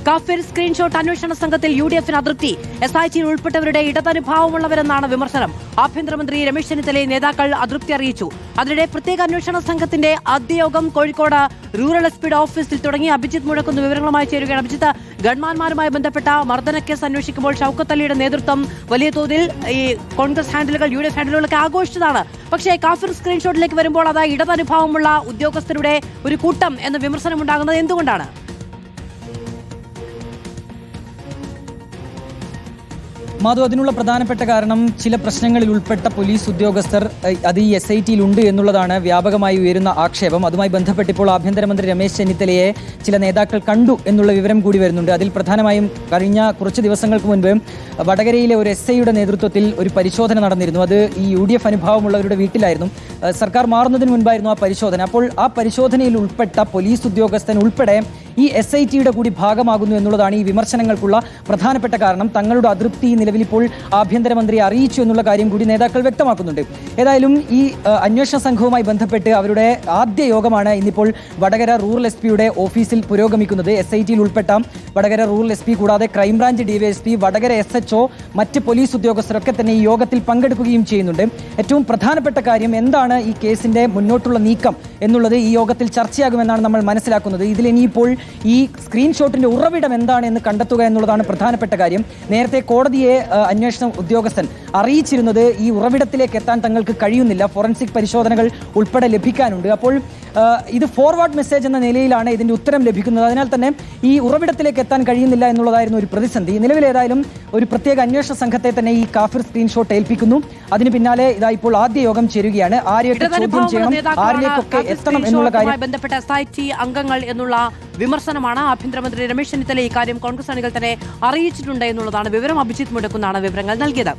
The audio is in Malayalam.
കാഫിർ സ്ക്രീൻഷോട്ട് അന്വേഷണ സംഘത്തിൽ UDF-ന് അതൃപ്തി. SIT-യിൽ ഉൾപ്പെട്ടവരുടെ ഇടതനുഭാവമുള്ളവരെന്നാണ് വിമർശനം. ആഭ്യന്തരമന്ത്രി രമേശ് ചെന്നിത്തലയെ നേതാക്കൾ അതൃപ്തി അറിയിച്ചു. അതിനിടെ പ്രത്യേക അന്വേഷണ സംഘത്തിന്റെ ആദ്യ യോഗം കോഴിക്കോട് റൂറൽ SP ഓഫീസിൽ തുടങ്ങി. അഭിജിത്ത് മുഴക്കുന്ന വിവരങ്ങളുമായി ചേരുകയാണ്. അഭിജിത്ത്, ഗൺമാന്മാരുമായി ബന്ധപ്പെട്ട മർദ്ദനക്കേസ് അന്വേഷിക്കുമ്പോൾ ഷൌക്കത്ത് അലിയുടെ നേതൃത്വം വലിയ തോതിൽ ഈ കോൺഗ്രസ് ഹാൻഡിലുകൾ UDF ഹാൻഡിലുകളൊക്കെ ആഘോഷിച്ചതാണ്. പക്ഷേ കാഫിർ സ്ക്രീൻഷോട്ടിലേക്ക് വരുമ്പോൾ അത് ഇടതനുഭാവമുള്ള ഉദ്യോഗസ്ഥരുടെ ഒരു കൂട്ടം എന്ന വിമർശനമുണ്ടാകുന്നത് എന്തുകൊണ്ടാണ്? മാധു, അതിനുള്ള പ്രധാനപ്പെട്ട കാരണം ചില പ്രശ്നങ്ങളിൽ ഉൾപ്പെട്ട പോലീസ് ഉദ്യോഗസ്ഥർ അത് ഈ SIT-യിൽ ഉണ്ട് എന്നുള്ളതാണ് വ്യാപകമായി ഉയരുന്ന ആക്ഷേപം. അതുമായി ബന്ധപ്പെട്ട് ഇപ്പോൾ ആഭ്യന്തരമന്ത്രി രമേശ് ചെന്നിത്തലയെ ചില നേതാക്കൾ കണ്ടു എന്നുള്ള വിവരം കൂടി വരുന്നുണ്ട്. അതിൽ പ്രധാനമായും കഴിഞ്ഞ കുറച്ച് ദിവസങ്ങൾക്ക് മുൻപ് വടകരയിലെ ഒരു SI-യുടെ നേതൃത്വത്തിൽ ഒരു പരിശോധന നടന്നിരുന്നു. അത് ഈ UDF അനുഭാവമുള്ളവരുടെ വീട്ടിലായിരുന്നു. സർക്കാർ മാറുന്നതിന് മുൻപായിരുന്നു ആ പരിശോധന. അപ്പോൾ ആ പരിശോധനയിൽ ഉൾപ്പെട്ട പോലീസ് ഉദ്യോഗസ്ഥൻ ഉൾപ്പെടെ ഈ SIT-യുടെ കൂടി ഭാഗമാകുന്നു എന്നുള്ളതാണ് ഈ വിമർശനങ്ങൾക്കുള്ള പ്രധാനപ്പെട്ട കാരണം. തങ്ങളുടെ അതൃപ്തി നിലവിൽ ഇപ്പോൾ ആഭ്യന്തരമന്ത്രി അറിയിച്ചു എന്നുള്ള കാര്യം കൂടി നേതാക്കൾ വ്യക്തമാക്കുന്നുണ്ട്. ഏതായാലും ഈ അന്വേഷണ സംഘവുമായി ബന്ധപ്പെട്ട് അവരുടെ ആദ്യ യോഗമാണ് ഇന്നിപ്പോൾ വടകര റൂറൽ SP-യുടെ ഓഫീസിൽ പുരോഗമിക്കുന്നത്. SIT-യിൽ ഉൾപ്പെട്ട വടകര റൂറൽ SP കൂടാതെ ക്രൈംബ്രാഞ്ച് DYSP, വടകര SHO, മറ്റ് പോലീസ് ഉദ്യോഗസ്ഥരൊക്കെ തന്നെ ഈ യോഗത്തിൽ പങ്കെടുക്കുകയും ചെയ്യുന്നുണ്ട്. ഏറ്റവും പ്രധാനപ്പെട്ട കാര്യം എന്താണ് ഈ കേസിന്റെ മുന്നോട്ടുള്ള നീക്കം എന്നുള്ളത് ഈ യോഗത്തിൽ ചർച്ചയാകുമെന്നാണ് നമ്മൾ മനസ്സിലാക്കുന്നത്. ഇതിൽ ഇനിയിപ്പോൾ ഈ സ്ക്രീൻഷോട്ടിന്റെ ഉറവിടം എന്താണ് എന്ന് കണ്ടെത്തുക എന്നുള്ളതാണ് പ്രധാനപ്പെട്ട കാര്യം. നേരത്തെ കോടതിയെ അന്വേഷണ ഉദ്യോഗസ്ഥൻ അറിയിച്ചിരുന്നത് ഈ ഉറവിടത്തിലേക്ക് എത്താൻ തങ്ങൾക്ക് കഴിയുന്നില്ല, ഫോറൻസിക് പരിശോധനകൾ ഉൾപ്പെടെ ലഭിക്കാനുണ്ട്. അപ്പോൾ ഇത് ഫോർവേഡ് മെസ്സേജ് എന്ന നിലയിലാണ് ഇതിന്റെ ഉത്തരം ലഭിക്കുന്നത്. അതിനാൽ തന്നെ ഈ ഉറവിടത്തിലേക്ക് എത്താൻ കഴിയുന്നില്ല എന്നുള്ളതായിരുന്നു ഒരു പ്രതിസന്ധി. നിലവിലേതായാലും ഒരു പ്രത്യേക അന്വേഷണ സംഘത്തെ തന്നെ ഈ കാഫിർ സ്ക്രീൻഷോട്ട് ഏൽപ്പിക്കുന്നു. അതിന് പിന്നാലെ ഇതാ ഇപ്പോൾ ആദ്യ യോഗം ചേരുകയാണ്. ആരെയൊക്കെ ചോദ്യം ചെയ്യണം, ആരിലേക്കൊക്കെ എത്തണം എന്നുള്ള കാര്യം ബന്ധപ്പെട്ട SIT അംഗങ്ങൾ എന്നുള്ള വിമർശനമാണ്. ആഭ്യന്തരമന്ത്രി രമേശ് ചെന്നിത്തല ഇക്കാര്യം കോൺഗ്രസ് അണികൾ തന്നെ അറിയിച്ചിട്ടുണ്ട് എന്നുള്ളതാണ് വിവരം. അഭിജിത്ത് മുടക്കുന്നാണ് വിവരങ്ങൾ നൽകിയത്.